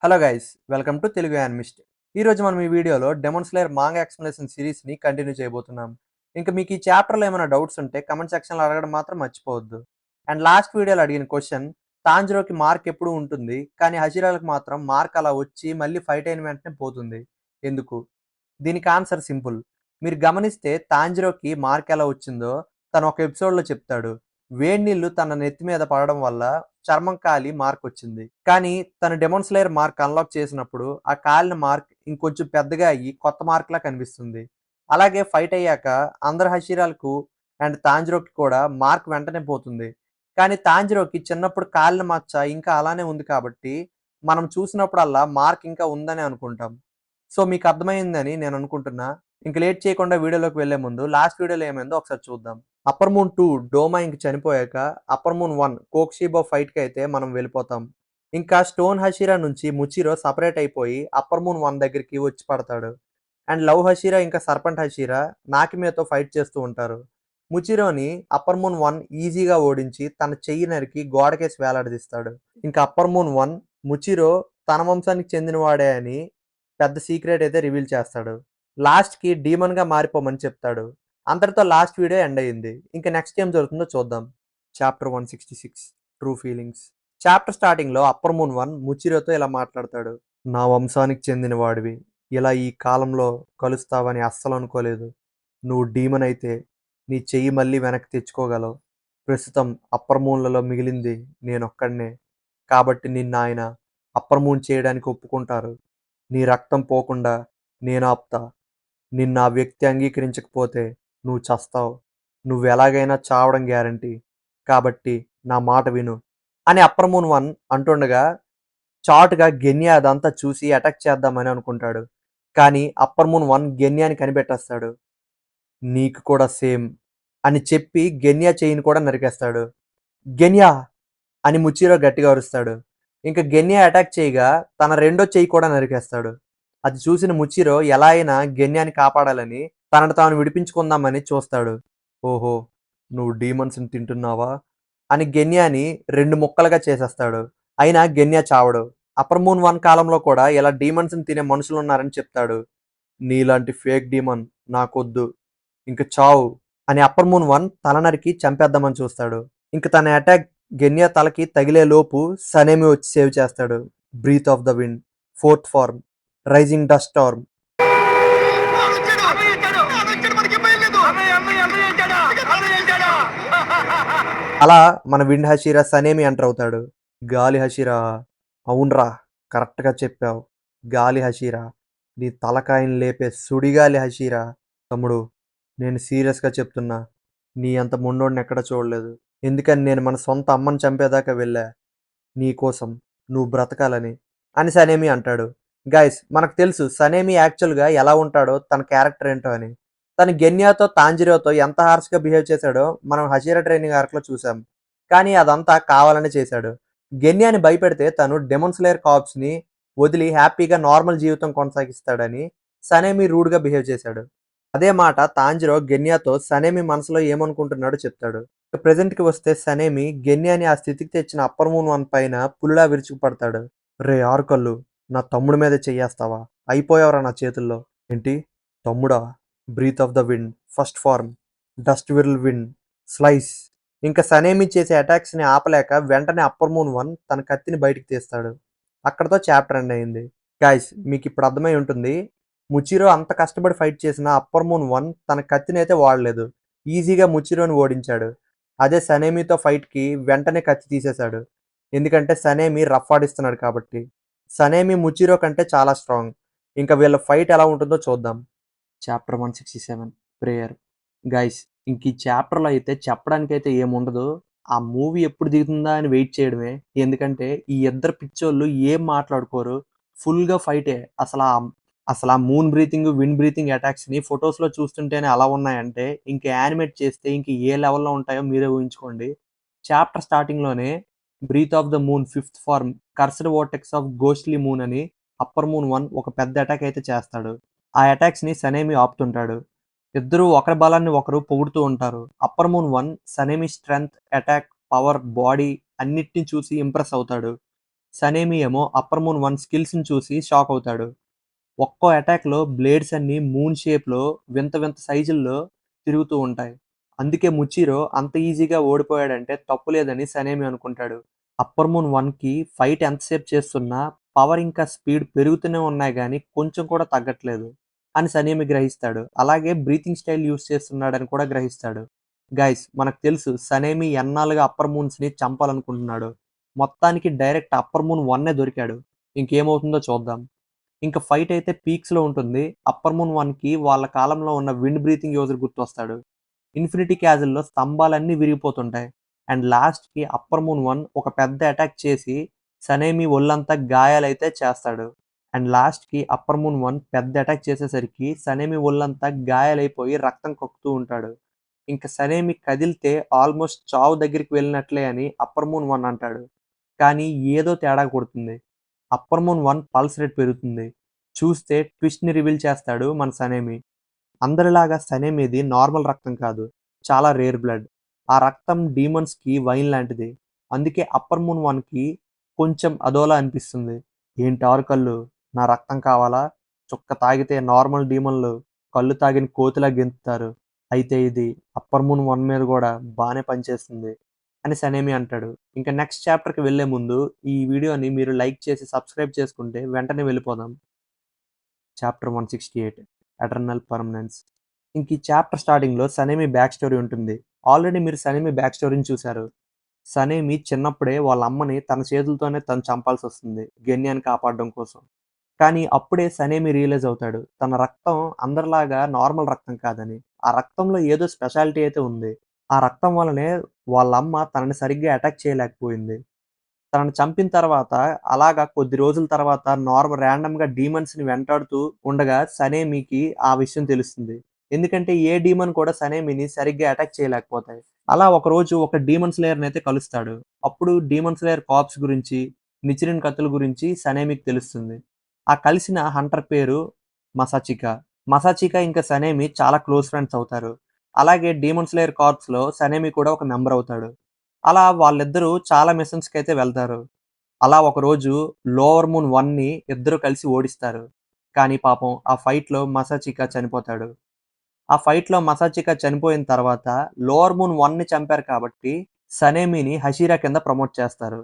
Hello guys, welcome to Telugu animist. ఈరోజు మనం ఈ వీడియోలో డెమన్ స్లేయర్ మాంగా ఎక్స్ప్లెనేషన్ సిరీస్ని కంటిన్యూ చేయబోతున్నాం. ఇంకా మీకు ఈ చాప్టర్లో ఏమైనా డౌట్స్ ఉంటే కమెంట్ సెక్షన్లో అడగడం మాత్రం మర్చిపోవద్దు. అండ్ లాస్ట్ వీడియోలో అడిగిన క్వశ్చన్, తాంజిరోకి మార్క్ ఎప్పుడు ఉంటుంది కానీ హషిరాలకు మాత్రం మార్క్ అలా వచ్చి మళ్ళీ ఫైట్ అయిన వెంటనే పోతుంది ఎందుకు? దీనికి ఆన్సర్ సింపుల్. మీరు గమనిస్తే తాంజిరోకి మార్క్ ఎలా వచ్చిందో తను ఒక ఎపిసోడ్లో చెప్తాడు. వేడి నీళ్లు తన నెత్తి మీద పడడం వల్ల చర్మం కాలి మార్క్ వచ్చింది. కానీ తను డెమన్ స్లేయర్ మార్క్ అన్లాక్ చేసినప్పుడు ఆ కాలిన మార్క్ ఇంకొంచెం పెద్దగా అయ్యి కొత్త మార్క్ లా కనిపిస్తుంది. అలాగే ఫైట్ అయ్యాక అందరు హషీరాలకు అండ్ తాంజిరోకి కూడా మార్క్ వెంటనే పోతుంది. కానీ తాంజిరోకి చిన్నప్పుడు కాలిన మచ్చ ఇంకా అలానే ఉంది కాబట్టి మనం చూసినప్పుడల్లా మార్క్ ఇంకా ఉందని అనుకుంటాం. సో మీకు అర్థమైందని నేను అనుకుంటున్నా. ఇంక లేట్ చేయకుండా వీడియోలోకి వెళ్లే ముందు లాస్ట్ వీడియోలో ఏమైందో ఒకసారి చూద్దాం. అప్పర్ మూన్ 2 డోమా ఇంక చనిపోయాక అప్పర్ మూన్ 1 కోక్షీబో ఫైట్కి అయితే మనం వెళ్ళిపోతాం. ఇంకా స్టోన్ హషీరా నుంచి ముచిరో సపరేట్ అయిపోయి అప్పర్ మూన్ 1 దగ్గరికి వచ్చి పడతాడు. అండ్ లవ్ హషీరా ఇంకా సర్పంట్ హషీరా నాకిమేతో ఫైట్ చేస్తూ ఉంటారు. ముచిరోని అప్పర్ మూన్ 1 ఈజీగా ఓడించి తన చెయ్యి నరికి గోడకేసి వేలాడదీస్తాడు. ఇంకా అప్పర్ మూన్ 1 ముచిరో తన వంశానికి చెందినవాడే అని పెద్ద సీక్రెట్ అయితే రివీల్ చేస్తాడు. లాస్ట్కి డీమన్గా మారిపోమని చెప్తాడు. అంతటితో లాస్ట్ వీడియో ఎండ్ అయ్యింది. ఇంకా నెక్స్ట్ ఏం జరుగుతుందో చూద్దాం. Chapter 166 true feelings. చాప్టర్ స్టార్టింగ్లో అప్పర్ మూన్ 1 ముచిరోతో ఇలా మాట్లాడతాడు. నా వంశానికి చెందిన వాడివి ఇలా ఈ కాలంలో కలుస్తావని అస్సలు అనుకోలేదు. నువ్వు డీమన్ అయితే నీ చెయ్యి మళ్ళీ వెనక్కి తెచ్చుకోగలవు. ప్రస్తుతం అప్పర్ మూన్లలో మిగిలింది నేనొక్కడినే. కాబట్టి నిన్న ఆయన అప్పర్ మూన్ చేయడానికి ఒప్పుకుంటారు. నీ రక్తం పోకుండా నేను ఆపుతా. నిన్న ఆ వ్యక్తి అంగీకరించకపోతే నువ్వు చస్తావు. నువ్వెలాగైనా చావడం గ్యారంటీ. కాబట్టి నా మాట విను అని అప్పర్ మూన్ 1 అంటుండగా చాటుగా గెన్యా అదంతా చూసి అటాక్ చేద్దామని అనుకుంటాడు. కానీ అప్పర్ మూన్ 1 గెన్యాని కనిపెట్టేస్తాడు. నీకు కూడా సేమ్ అని చెప్పి గెన్యా చెయ్యిని కూడా నరికేస్తాడు. గెన్యా అని ముచిరో గట్టిగా అరుస్తాడు. ఇంకా గెన్యా అటాక్ చేయగా తన రెండో చెయ్యి కూడా నరికేస్తాడు. అది చూసిన ముచిరో ఎలా అయినా గెన్యాని కాపాడాలని తనను తాను విడిపించుకుందామని చూస్తాడు. ఓహో, నువ్వు డీమన్స్ని తింటున్నావా అని గెన్యాని రెండు ముక్కలుగా చేసేస్తాడు. అయినా గెన్యా చావడు. అప్పర్ మూన్ 1 కాలంలో కూడా ఇలా డీమన్స్ని తినే మనుషులు ఉన్నారని చెప్తాడు. నీలాంటి ఫేక్ డీమన్ నాకొద్దు, ఇంక చావు అని అప్పర్ మూన్ 1 తల నరికి చంపేద్దామని చూస్తాడు. ఇంక తన అటాక్ గెన్యా తలకి తగిలే లోపు సనేమి వచ్చి సేవ్ చేస్తాడు. Breath of the wind, fourth form, rising dust storm. అలా మన విండ్ హషీరా సనేమి ఎంటర్ అవుతాడు. గాలి హషీరా, అవునరా, కరెక్ట్గా చెప్పావు. గాలి హషీరా, నీ తలకాయని లేపే సుడిగాలి హషీరా. తమ్ముడు, నేను సీరియస్గా చెప్తున్నా, నీ అంత ముండోడిని ఎక్కడ చూడలేదు. ఎందుకని నేను మన సొంత అమ్మని చంపేదాకా వెళ్ళా నీకోసం, నువ్వు బ్రతకాలని అని సనేమి అంటాడు. గైస్, మనకు తెలుసు సనేమి యాక్చువల్గా ఎలా ఉంటాడో, తన క్యారెక్టర్ ఏంటో అని. తను గెన్యాతో తాంజిరోతో ఎంత హార్ష్గా బిహేవ్ చేశాడో మనం హషీరా ట్రైనింగ్ ఆర్క్లో చూసాం. కానీ అదంతా కావాలని చేశాడు. గెన్యాని భయపెడితే తను డెమన్ స్లేయర్ కార్ప్స్ని వదిలి హ్యాపీగా నార్మల్ జీవితం కొనసాగిస్తాడని సనేమి రూడ్గా బిహేవ్ చేశాడు. అదే మాట తాంజిరో గెన్యాతో సనేమి మనసులో ఏమనుకుంటున్నాడో చెప్తాడు. ప్రెజెంట్కి వస్తే సనేమి గెన్యాని ఆ స్థితికి తెచ్చిన అప్పర్ మూన్ 1 పైన పులిలా విరుచుకుపడతాడు. రే ఆరుకల్లు, నా తమ్ముడి మీద చెయ్యేస్తావా? అయిపోయావరా నా చేతుల్లో. ఏంటి తమ్ముడా? Breath of the wind, first form, dust whirlwind, slice. ఇంకా సనేమి చేసే అటాక్స్ని ఆపలేక వెంటనే అప్పర్ మూన్ 1 తన కత్తిని బయటికి తీస్తాడు. అక్కడతో చాప్టర్ ఎండ్ అయింది. గైస్, మీకు ఇప్పుడు అర్థమై ఉంటుంది, ముచిరో అంత కష్టపడి ఫైట్ చేసిన అప్పర్ మూన్ 1 తన కత్తిని అయితే వాడలేదు. ఈజీగా ముచిరోని ఓడించాడు. అదే సనేమితో ఫైట్కి వెంటనే కత్తి తీసేశాడు. ఎందుకంటే సనేమి రఫ్ ఆడిస్తున్నాడు కాబట్టి. సనేమి ముచిరో కంటే చాలా స్ట్రాంగ్. ఇంకా వీళ్ళ ఫైట్ ఎలా ఉంటుందో చూద్దాం. Chapter 167 prayer. గైస్, ఇంక ఈ చాప్టర్లో అయితే చెప్పడానికైతే ఏముండదు. ఆ మూవీ ఎప్పుడు దిగుతుందా అని వెయిట్ చేయడమే. ఎందుకంటే ఈ ఇద్దరు పిచ్చోళ్ళు ఏం మాట్లాడుకోరు. ఫుల్గా ఫైటే. అసలు ఆ మూన్ బ్రీతింగ్, విండ్ బ్రీతింగ్ అటాక్స్ని ఫొటోస్లో చూస్తుంటేనే అలా ఉన్నాయంటే ఇంక యానిమేట్ చేస్తే ఇంక ఏ లెవెల్లో ఉంటాయో మీరే ఊహించుకోండి. చాప్టర్ స్టార్టింగ్లోనే breath of the moon, fifth form, cursed vortex of ghostly moon అని అప్పర్ మూన్ 1 ఒక పెద్ద అటాక్ అయితే చేస్తాడు. ఆ అటాక్స్ని సనేమి ఆపుతుంటాడు. ఇద్దరు ఒకరి బలాన్ని ఒకరు పొగుడుతూ ఉంటారు. Upper moon 1 Sanemi strength, attack, power, body అన్నిటిని చూసి ఇంప్రెస్ అవుతాడు. సనేమి ఏమో అప్పర్ మూన్ 1 స్కిల్స్‌ని చూసి షాక్ అవుతాడు. ఒక్కో అటాక్‌లో బ్లేడ్స్ అన్నీ మూన్ షేప్‌లో వింత వింత సైజుల్లో తిరుగుతూ ఉంటాయి. అందుకే ముచిరో అంత ఈజీగా ఓడిపోయాడంటే తప్పు లేదని సనేమి అనుకుంటాడు. అప్పర్ మూన్ 1కి ఫైట్ ఎంతసేపు చేస్తున్నా పవర్ ఇంకా స్పీడ్ పెరుగుతూనే ఉన్నాయి గానీ కొంచెం కూడా తగ్గట్లేదు అని సనేమి గ్రహిస్తాడు. అలాగే బ్రీతింగ్ స్టైల్ యూజ్ చేస్తున్నాడని కూడా గ్రహిస్తాడు. గైస్ మనకు తెలుసు సనేమి ఎన్నాళ్ళుగా అప్పర్ మూన్స్‌ని చంపాలనుకుంటున్నాడో. మొత్తానికి డైరెక్ట్ అప్పర్ మూన్ 1 దొరికాడు. ఇంకేమవుతుందో చూద్దాం. ఇంక ఫైట్ అయితే పీక్స్‌లో ఉంటుంది. అప్పర్ మూన్ 1కి వాళ్ళ కాలంలో ఉన్న విండ్ బ్రీతింగ్ యూజర్ గుర్తొస్తాడు. ఇన్ఫినిటీ క్యాజిల్‌లో స్తంభాలన్నీ విరిగిపోతుంటాయి. అండ్ లాస్ట్‌కి అప్పర్ మూన్ 1 ఒక పెద్ద అటాక్ చేసి సనేమి ఒళ్ళంతా గాయాలైతే చేస్తాడు. అండ్ లాస్ట్‌కి అప్పర్ మూన్ 1 పెద్ద అటాక్ చేసేసరికి సనేమి ఒళ్ళంతా గాయాలైపోయి రక్తం కక్కుతూ ఉంటాడు. ఇంక సనేమి కదిలితే ఆల్మోస్ట్ చావు దగ్గరికి వెళ్ళినట్లే అని అప్పర్ మూన్ 1 అంటాడు. కానీ ఏదో తేడా కొడుతుంది. అప్పర్ మూన్ 1 పల్స్ రేట్ పెరుగుతుంది. చూస్తే ట్విస్ట్‌ని రివీల్ చేస్తాడు మన సనేమి. అందరిలాగా సనేమిది నార్మల్ రక్తం కాదు. చాలా రేర్ బ్లడ్. ఆ రక్తం డీమన్స్‌కి వైన్ లాంటిది. అందుకే అప్పర్ మూన్ 1కి కొంచెం అదోలా అనిపిస్తుంది. ఏంటారు కళ్ళు? నా రక్తం కావాలా? చుక్క తాగితే నార్మల్ డీమన్‌లు కళ్ళు తాగిన కోతిలా గెంతుతారు. అయితే ఇది అప్పర్ మూన్ 1 మీద గూడా బానే పనిచేస్తుంది అని సనేమి అంటాడు. ఇంక నెక్స్ట్ చాప్టర్‌కి వెళ్ళే ముందు ఈ వీడియోని మీరు లైక్ చేసి సబ్స్క్రైబ్ చేసుకుంటే వెంటనే వెళ్ళిపోదాం. Chapter 168 eternal permanence. ఇంక ఈ చాప్టర్ స్టార్టింగ్‌లో సనేమి బ్యాక్ స్టోరీ ఉంటుంది. ఆల్రెడీ మీరు సనేమి బ్యాక్ స్టోరీని చూసారు. సనేమి చిన్నప్పుడే వాళ్ళ అమ్మని తన చేతులతోనే తను చంపాల్సొస్తుంది గెన్యాన్ని కాపాడడం కోసం. కానీ అప్పుడే సనేమి రియలైజ్ అవుతాడు. తన రక్తం అందరిలాగా నార్మల్ రక్తం కాదని. ఆ రక్తంలో ఏదో స్పెషాలిటీ అయితే ఉంది. ఆ రక్తం వల్లనే వాళ్ళమ్మ తనని సరిగ్గా అటాక్ చేయలేకపోయింది. తనని చంపిన తర్వాత అలాగా కొద్ది రోజుల తర్వాత ర్యాండమ్‌గా డీమన్స్‌ని వెంటాడుతూ ఉండగా సనేమికి ఆ విషయం తెలుస్తుంది. ఎందుకంటే ఏ డీమన్ కూడా సనేమిని సరిగ్గా అటాక్ చేయలేకపోతాయి. అలా ఒకరోజు ఒక డీమన్ స్లేయర్‌నయితే కలుస్తాడు. అప్పుడు డీమన్ స్లేయర్ కార్ప్స్ గురించి, నిచిరిన్ కత్తుల గురించి సనేమికి తెలుస్తుంది. ఆ కలిసిన హంటర్ పేరు మసాచికా. మసాచికా ఇంకా సనేమి చాలా క్లోజ్ ఫ్రెండ్స్ అవుతారు. అలాగే డీమన్ స్లేయర్ కార్ప్స్‌లో సనేమి కూడా ఒక మెంబర్ అవుతాడు. అలా వాళ్ళిద్దరూ చాలా మిషన్స్‌కైతే వెళ్తారు. అలా ఒకరోజు లోవర్ మూన్ 1ని ఇద్దరు కలిసి ఓడిస్తారు. కానీ పాపం ఆ ఫైట్‌లో మసాచికా చనిపోతాడు. ఆ ఫైట్‌లో మసాచికా చనిపోయిన తర్వాత లోవర్ మూన్ 1ని చంపారు కాబట్టి సనేమిని హషిరా కింద ప్రమోట్ చేస్తారు.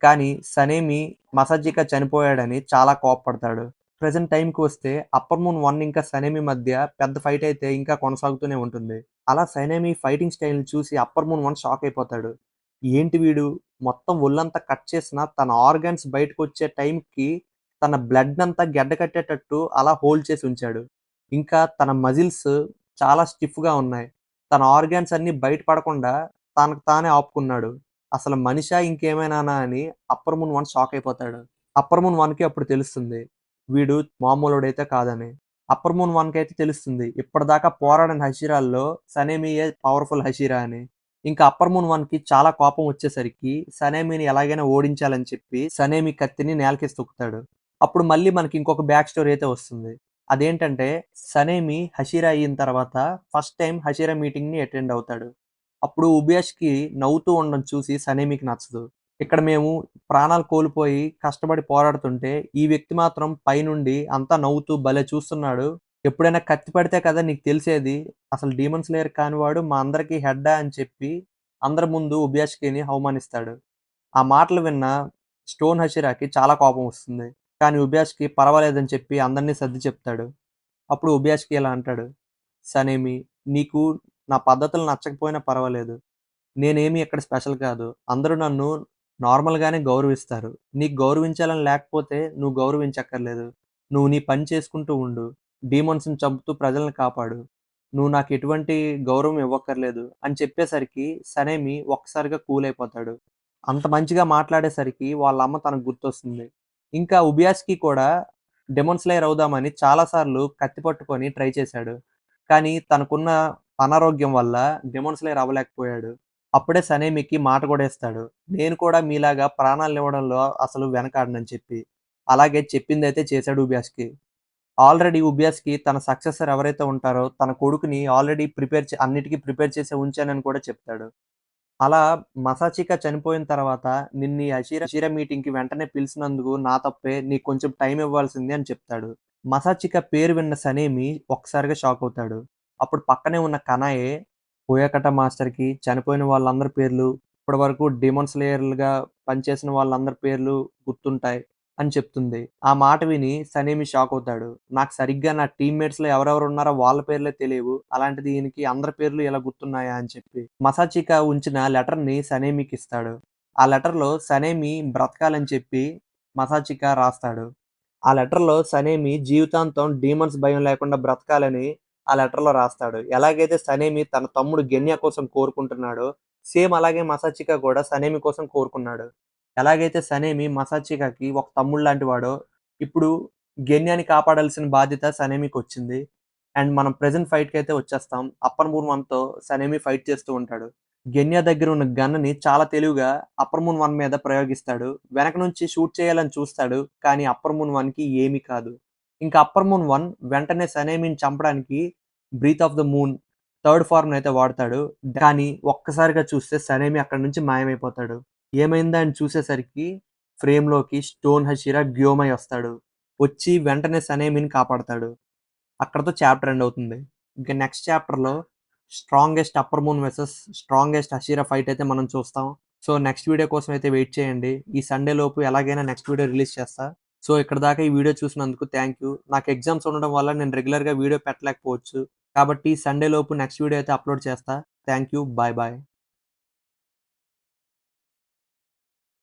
కానీ సనేమి మసాచికా చనిపోయాడని చాలా కోప్పడతాడు. ప్రెజెంట్ టైమ్‌కి వస్తే అప్పర్ మూన్ 1 ఇంకా సనేమి మధ్య పెద్ద ఫైట్ అయితే ఇంకా కొనసాగుతూనే ఉంటుంది. అలా సనేమి ఫైటింగ్ స్టైల్‌ని చూసి అప్పర్ మూన్ 1 షాక్ అయిపోతాడు. ఏంటి వీడు మొత్తం ఒళ్ళంతా కట్ చేసినా తన ఆర్గాన్స్ బయటకొచ్చే టైంకి తన బ్లడ్‌నంతా గడ్డ కట్టేటట్టు అలా హోల్డ్ చేసి ఉంచాడు. ఇంకా తన మజిల్స్ చాలా స్టిఫ్‌గా ఉన్నాయి. తన ఆర్గాన్స్ అన్నీ బయట పడకుండా తనకు తానే ఆపుకున్నాడు. అసలు మనిషా ఇంకేమైనానా అని అప్పర్ మూన్ 1 షాక్ అయిపోతాడు. అప్పర్ మూన్ 1కి అప్పుడు తెలుస్తుంది. వీడు మామూలోడైతే కాదని. అప్పర్ మూన్ 1కి అయితే తెలుస్తుంది. ఇప్పటిదాకా పోరాడిన హషిరాల్లో సనేమియే పవర్‌ఫుల్ హషిరా అని. ఇంకా అప్పర్ మూన్ 1కి చాలా కోపం వచ్చేసరికి సనేమిని ఎలాగైనా ఓడించాలని చెప్పి సనేమి కత్తిని నేలకేసి తొక్కుతాడు. అప్పుడు మళ్ళీ మనకి ఇంకొక బ్యాక్ స్టోరీ అయితే వస్తుంది. అదేంటంటే సనేమి హషిరా అయిన తర్వాత ఫస్ట్ టైమ్ హషిరా మీటింగ్‌ని అటెండ్ అవుతాడు. అప్పుడు ఉబయాష్‌కి నవ్వుతూ ఉండడం చూసి సనేమికి నచ్చదు. ఇక్కడ మేము ప్రాణాలు కోల్పోయి కష్టపడి పోరాడుతుంటే, ఈ వ్యక్తి మాత్రం పైనుండి అంతా నవ్వుతూ భలే చూస్తున్నాడు. ఎప్పుడైనా కత్తి పడితే కదా నీకు తెలిసేది. అసలు డీమన్ స్లేయర్ కానివాడు మా అందరికి హెడ్డా అని చెప్పి అందరి ముందు ఉబయాష్‌కిని అవమానిస్తాడు. ఆ మాటలు విన్న స్టోన్ హషిరాకి చాలా కోపం వస్తుంది. కానీ ఉబయాష్‌కి పర్వాలేదని చెప్పి అందరిని సర్ది చెప్తాడు. అప్పుడు ఉబయాష్‌కి ఇలా అంటాడు. సనేమి నీకు నా పద్ధతులు నచ్చకపోయినా పర్వాలేదు. నేనేమి ఇక్కడ స్పెషల్ కాదు. అందరూ నన్ను నార్మల్‌గానే గౌరవిస్తారు. నీకు గౌరవించాలని లేకపోతే నువ్వు గౌరవించక్కర్లేదు. నువ్వు నీ పని చేసుకుంటూ ఉండు. డీమన్స్‌ని చంపుతూ ప్రజల్ని కాపాడు. నువ్వు నాకు ఎటువంటి గౌరవం ఇవ్వక్కర్లేదు అని చెప్పేసరికి సనేమి ఒక్కసారిగా కూల్ అయిపోతాడు. అంత మంచిగా మాట్లాడేసరికి వాళ్ళ అమ్మ తనకు గుర్తొస్తుంది. ఇంకా ఉబయాస్‌కి కూడా డెమన్ స్లేయర్ అవుదామని చాలా సార్లు కత్తి పట్టుకొని ట్రై చేశాడు. కానీ తనకున్న అనారోగ్యం వల్ల డెమన్ స్లేయర్ అవ్వలేకపోయాడు. అప్పుడే సనేమికి మాట కూడా ఇస్తాడు. నేను కూడా మీలాగా ప్రాణాలివ్వడంలో అసలు వెనకాడనని చెప్పి. అలాగే చెప్పిందైతే చేశాడు ఉబయాస్‌కి. ఆల్రెడీ ఉబయాస్‌కి తన సక్సెసర్ ఎవరైతే ఉంటారో తన కొడుకుని ఆల్రెడీ అన్నిటికి ప్రిపేర్ చేసే ఉంచానని కూడా చెప్తాడు. అలా మసాచిక చనిపోయిన తర్వాత నిన్ను ఈ అషీరా మీటింగ్‌కి వెంటనే పిలిసినందుకు నా తప్పే. నీకు కొంచెం టైం ఇవ్వాల్సింది అని చెప్తాడు. మసాచిక పేరు విన్న సనేమి ఒక్కసారిగా షాక్ అవుతాడు. అప్పుడు పక్కనే ఉన్న కనాయే బోయాకట మాస్టర్‌కి చనిపోయిన వాళ్ళందరి పేర్లు, ఇప్పటివరకు డెమోన్ స్లేయర్‌లుగా పనిచేసిన వాళ్ళందరి పేర్లు గుర్తుంటాయి అని చెప్తుంది. ఆ మాట విని సనేమి షాక్ అవుతాడు. నాకు సరిగ్గా నా టీమ్‌మేట్స్‌లో ఎవరెవరు ఉన్నారో వాళ్ళ పేర్లే తెలియవు. అలాంటిది ఈయనకి అందరి పేర్లు ఇలా గుర్తున్నాయా అని చెప్పి. మసాచిక ఉంచిన లెటర్‌ని సనేమికిస్తాడు. ఆ లెటర్‌లో సనేమి బ్రతకాలని చెప్పి మసాచిక రాస్తాడు. ఆ లెటర్‌లో సనేమి జీవితాంతం డీమన్స్ భయం లేకుండా బ్రతకాలని ఆ లెటర్‌లో రాస్తాడు. ఎలాగైతే సనేమి తన తమ్ముడు గెన్యా కోసం కోరుకుంటున్నాడో, సేమ్ అలాగే మసాచిక కూడా సనేమి కోసం కోరుకున్నాడు. ఎలాగైతే సనేమి మసాచికకి ఒక తమ్ముడులాంటి వాడో, ఇప్పుడు గెన్యాని కాపాడాల్సిన బాధ్యత సనేమికొచ్చింది. అండ్ మనం ప్రెజెంట్ ఫైట్‌కైతే వచ్చేస్తాం. అప్పర్ మూన్ 1తో సనేమి ఫైట్ చేస్తూ ఉంటాడు. గెన్యా దగ్గర ఉన్న గన్‌ని చాలా తెలివిగా అప్పర్ మూన్ 1 మీద ప్రయోగిస్తాడు. వెనక నుంచి షూట్ చేయాలని చూస్తాడు. కానీ అప్పర్ మూన్ 1కి ఏమీ కాదు. ఇంకా అప్పర్ మూన్ 1 వెంటనే సనేమిని చంపడానికి breath of the moon third ఫార్మ్‌నయితే వాడతాడు. కానీ ఒక్కసారిగా చూస్తే సనేమి అక్కడి నుంచి మాయమైపోతాడు. ఏమైందా అని చూసేసరికి ఫ్రేమ్‌లోకి స్టోన్ హషిరా గ్యోమై వస్తాడు. వచ్చి వెంటనే సనేమిని కాపాడతాడు. అక్కడితో చాప్టర్ ఎండ్ అవుతుంది. ఇంక నెక్స్ట్ చాప్టర్‌లో strongest upper moon versus strongest hashira fight అయితే మనం చూస్తాం. సో, నెక్స్ట్ వీడియో కోసం అయితే వెయిట్ చేయండి. ఈ సండే లోపు ఎలాగైనా నెక్స్ట్ వీడియో రిలీజ్ చేస్తా. సో, ఇక్కడి దాకా ఈ వీడియో చూసినందుకు థాంక్ యూ. నాకు ఎగ్జామ్స్ ఉండడం వల్ల నేను రెగ్యులర్‌గా వీడియో పెట్టలేకపోవచ్చు. కాబట్టి సండే లోపు నెక్స్ట్ వీడియో అయితే అప్‌లోడ్ చేస్తా. Thank you. Bye bye.